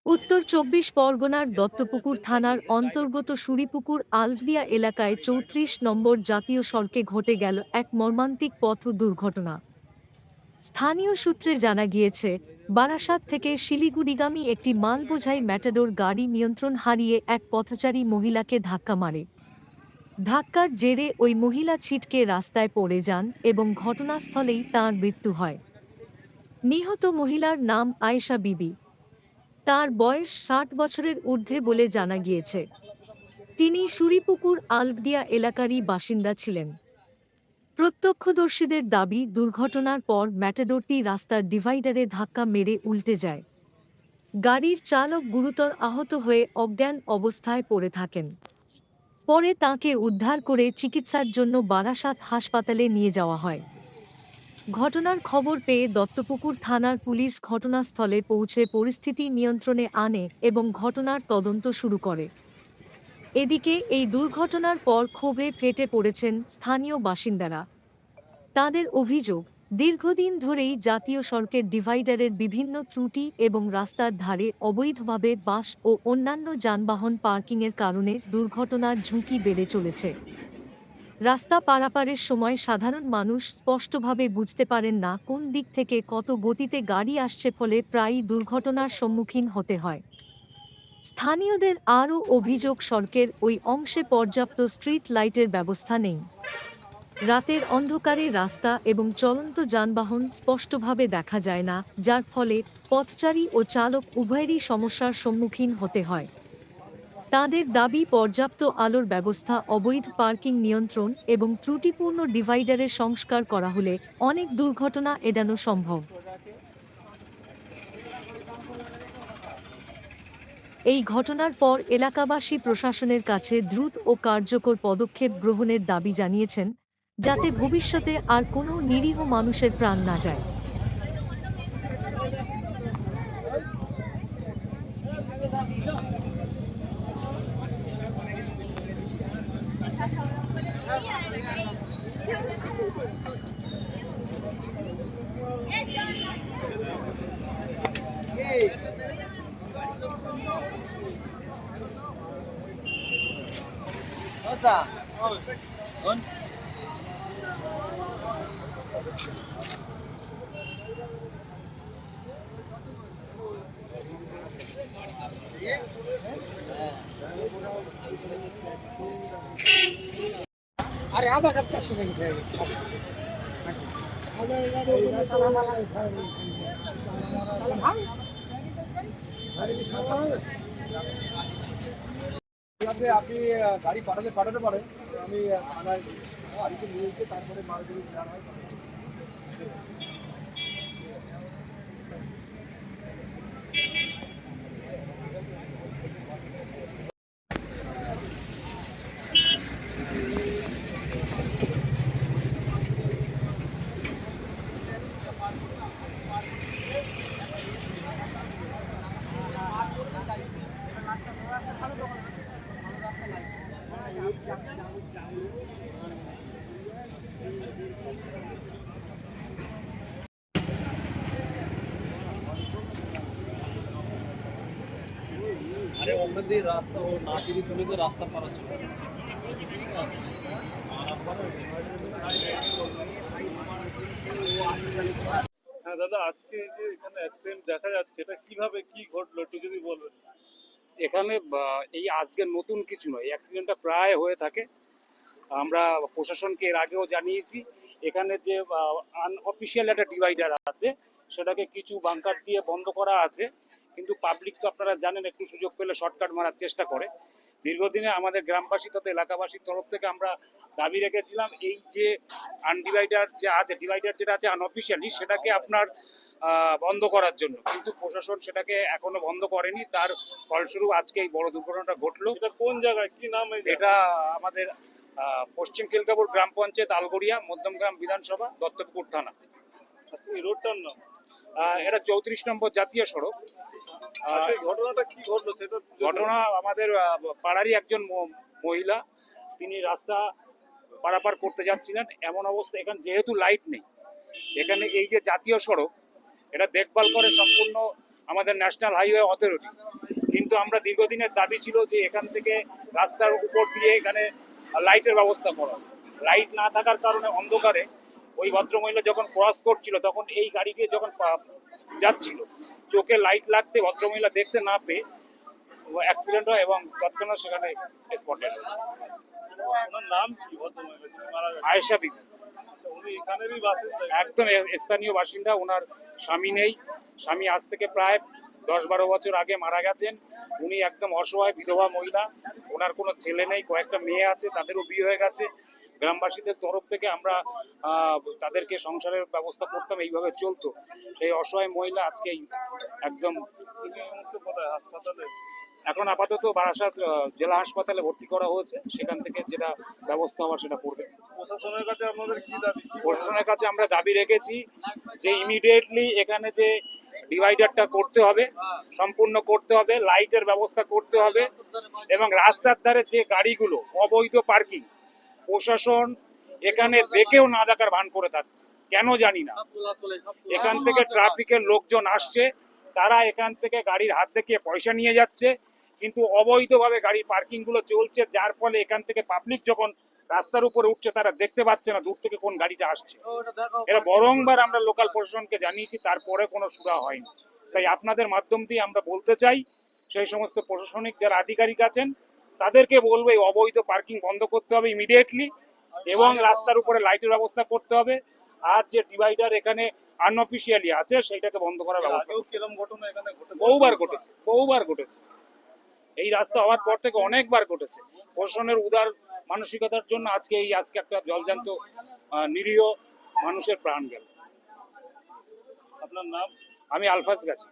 উত্তর ২৪ পরগনার দত্তপুকুর থানার অন্তর্গত সুরিপুকুর আলগদিয়া এলাকায় ৩৪ নম্বর জাতীয় সড়কে ঘটে গেল এক মর্মান্তিক পথ দুর্ঘটনা। স্থানীয় সূত্রে জানা গিয়েছে, বারাসাত থেকে শিলিগুড়িগামী একটি মালবোঝাই ম্যাটাডোর গাড়ি নিয়ন্ত্রণ হারিয়ে এক পথচারী মহিলাকে ধাক্কা মারে। ধাক্কার জেরে ওই মহিলা ছিটকে রাস্তায় পড়ে যান এবং ঘটনাস্থলেই তাঁর মৃত্যু হয়। নিহত মহিলার নাম আয়েশা বিবি। তার বয়স ৬০ বছরের ঊর্ধ্বে বলে জানা গিয়েছে। তিনি সুরিপুকুর আলগদিয়া এলাকারই বাসিন্দা ছিলেন। প্রত্যক্ষদর্শীদের দাবি, দুর্ঘটনার পর ম্যাটাডোরটি রাস্তার ডিভাইডারে ধাক্কা মেরে উল্টে যায়। গাড়ির চালক গুরুতর আহত হয়ে অজ্ঞান অবস্থায় পড়ে থাকেন। পরে তাঁকে উদ্ধার করে চিকিৎসার জন্য বারাসাত হাসপাতালে নিয়ে যাওয়া হয়। ঘটনার খবর পেয়ে দত্তপুকুর থানার পুলিশ ঘটনাস্থলে পৌঁছে পরিস্থিতি নিয়ন্ত্রণে আনে এবং ঘটনার তদন্ত শুরু করে। এদিকে এই দুর্ঘটনার পর ক্ষোভে ফেটে পড়েছেন স্থানীয় বাসিন্দারা। তাদের অভিযোগ, দীর্ঘদিন ধরেই জাতীয় সড়কের ডিভাইডারের বিভিন্ন ত্রুটি এবং রাস্তার ধারে অবৈধভাবে বাস ও অন্যান্য যানবাহন পার্কিংয়ের কারণে দুর্ঘটনার ঝুঁকি বেড়ে চলেছে। রাস্তা পারাপারের সময় সাধারণ মানুষ স্পষ্টভাবে বুঝতে পারেন না কোন দিক থেকে কত গতিতে গাড়ি আসছে, ফলে প্রায়ই দুর্ঘটনার সম্মুখীন হতে হয়। স্থানীয়দের আরও অভিযোগ, সড়কের ওই অংশে পর্যাপ্ত স্ট্রিট লাইটের ব্যবস্থা নেই। রাতের অন্ধকারে রাস্তা এবং চলন্ত যানবাহন স্পষ্টভাবে দেখা যায় না, যার ফলে পথচারী ও চালক উভয়েরই সমস্যার সম্মুখীন হতে হয়। তাঁদের দাবি, পর্যাপ্ত আলোর ব্যবস্থা, অবৈধ পার্কিং নিয়ন্ত্রণ এবং ত্রুটিপূর্ণ ডিভাইডারের সংস্কার করা হলে অনেক দুর্ঘটনা এড়ানো সম্ভব। এই ঘটনার পর এলাকাবাসী প্রশাসনের কাছে দ্রুত ও কার্যকর পদক্ষেপ গ্রহণের দাবি জানিয়েছেন, যাতে ভবিষ্যতে আর কোনো নিরীহ মানুষের প্রাণ না যায়। अरे आधा खर्चा नहीं আপনি গাড়ি পাঠাতে পারেন। আমি থানায় গাড়িতে নিয়ে এসে তারপরে মালগুলো নেওয়া হয়। अरे অন্যদের রাস্তা ও না চিনি তুলে তো রাস্তা পার হচ্ছে। হ্যাঁ দাদা, আজকে এই যে এখানে অ্যাক্সিডেন্ট দেখা যাচ্ছে, এটা কিভাবে কি ঘটলো একটু যদি বলবেন। এখানে এই আজকের নতুন কিছু নয়, অ্যাক্সিডেন্টটা প্রায় হয়ে থাকে। আমরা প্রশাসনকে এর আগেও জানিয়েছি। এখানে যে আনঅফিসিয়াল একটা ডিভাইডার আছে, সেটাকে কিছু বাঙ্কার দিয়ে বন্ধ করা আছে, কিন্তু পাবলিক তো আপনারা জানেন একটু সুযোগ পেলে শর্টকাট মারার চেষ্টা করে। দীর্ঘদিনে আমাদের গ্রামবাসী তথা এলাকাবাসীর তরফ থেকে আমরা দাবি রেখেছিলাম, এই যে আনডিভাইডার যে আছে, ডিভাইডার যেটা আছে আনঅফিসিয়ালি, সেটাকে আপনার বন্ধ করার জন্য, কিন্তু প্রশাসন সেটাকে এখনো বন্ধ করেনি। তার ফলস্বরূপ আজকে এই বড় দুর্ঘটনাটা ঘটলো। এটা কোন জায়গায়, কি নাম এটা আমাদের পশ্চিম খিলকাপুর গ্রাম পঞ্চায়েত, আলগড়িয়া, মধ্যমগ্রাম বিধানসভা, দত্তপুকুর থানা। আচ্ছা, এই রোডটার নাম? এটা 34 নম্বর জাতীয় সড়ক। আচ্ছা, এই ঘটনাটা কি ঘটলো সেটা? ঘটনা আমাদের পাড়ারই একজন মহিলা, তিনি রাস্তা পারাপার করতে যাচ্ছিলেন। এমন অবস্থা, এখানে যেহেতু লাইট নেই, এখানে এই যে জাতীয় সড়ক, এটা দেখভাল করে সম্পূর্ণ আমাদের ন্যাশনাল হাইওয়ে অথরিটি। কিন্তু আমরা দীর্ঘদিনের দাবি ছিল যে এখান থেকে রাস্তার উপর দিয়ে এখানে লাইটের ব্যবস্থা করা। লাইট না থাকার কারণে অন্ধকারে ওই ভদ্রমহিলা যখন ক্রস করছিল তখন এই গাড়িটি যখন যাচ্ছিল, চোখে লাইট লাগতে ভদ্রমহিলা দেখতে না পেয়ে অ্যাক্সিডেন্ট হয় এবং তৎক্ষণাৎ সেখানে স্পটেড। ওনার নাম কি ভদ্রমহিলা যিনি মারা গেছেন? আয়েশা বিবি, আচ্ছা, উনি এখানেরই বাসিন্দা? একদম স্থানীয় বাসিন্দা। ওনার স্বামী নেই, স্বামী আজ থেকে প্রায় 10-12 বছর আগে মারা গেছেন। উনি একদম অসহায় বিধবা মহিলা, ওনার কোনো ছেলে নেই, কয়েকটা মেয়ে আছে, তাদেরও বিয়ে হয়ে গেছে। গ্রামবাসীদের তরফ থেকে আমরা তাদেরকে সংসারের ব্যবস্থা করতাম, এইভাবে চলতো। সেই অসহায় মহিলা আজকে একদম তিনি এই মুহূর্তে কোথায়, হাসপাতালে? এখন আপাতত বারাসাত জেলা হাসপাতালে ভর্তি করা হয়েছে, সেখান থেকে যেটা ব্যবস্থা হওয়ার সেটা করবে। প্রশাসনের কাছে আপনাদের কি দাবি? প্রশাসনের কাছে আমরা দাবি রেখেছি যে ইমিডিয়েটলি এখানে যে ডিভাইডারটা করতে হবে, সম্পূর্ণ করতে হবে, লাইটের ব্যবস্থা করতে হবে এবং রাস্তার ধারে যে গাড়িগুলো অবৈধ পার্কিং, প্রশাসন এখানে দেখেও না দেখার ভান করে থাকছে, কেন জানি না। এখান থেকে ট্রাফিকের লোকজন আসছে, তারা এখান থেকে গাড়ির হাত দেখিয়ে পয়সা নিয়ে যাচ্ছে, কিন্তু অবৈধভাবে গাড়ির পার্কিং গুলো চলছে, যার ফলে এখান থেকে পাবলিক যখন রাস্তার উপরে উঠছে তারা দেখতে পাচ্ছে না দূর থেকে কোন গাড়িটা আসছে। এটা বরংবার আমরা লোকাল প্রশাসনকে জানিয়েছি, তারপরে কোনো সুরা হয়নি। তাই আপনাদের মাধ্যম দিয়ে আমরা বলতে চাই, সেই সমস্ত প্রশাসনিক যারা আধিকারিক আছেন তাদেরকে বলবো এই অবৈধ পার্কিং বন্ধ করতে হবে ইমিডিয়েটলি এবং রাস্তার উপরে লাইটের ব্যবস্থা করতে হবে। আর যে ডিভাইডার এখানে আনঅফিসিয়ালি আছে সেটাকে বন্ধ করার ব্যবস্থা। আগেও কিরকম ঘটনা এখানে ঘটেছে? বহুবার ঘটেছে। এই রাস্তা হওয়ার পর থেকে অনেকবার ঘটেছে। প্রশাসনের উদার মানসিকতার জন্য আজকে একটা জলজান্ত নিরীহ মানুষের প্রাণ গেল। আপনার নাম? আমি আলফাজ গাছি।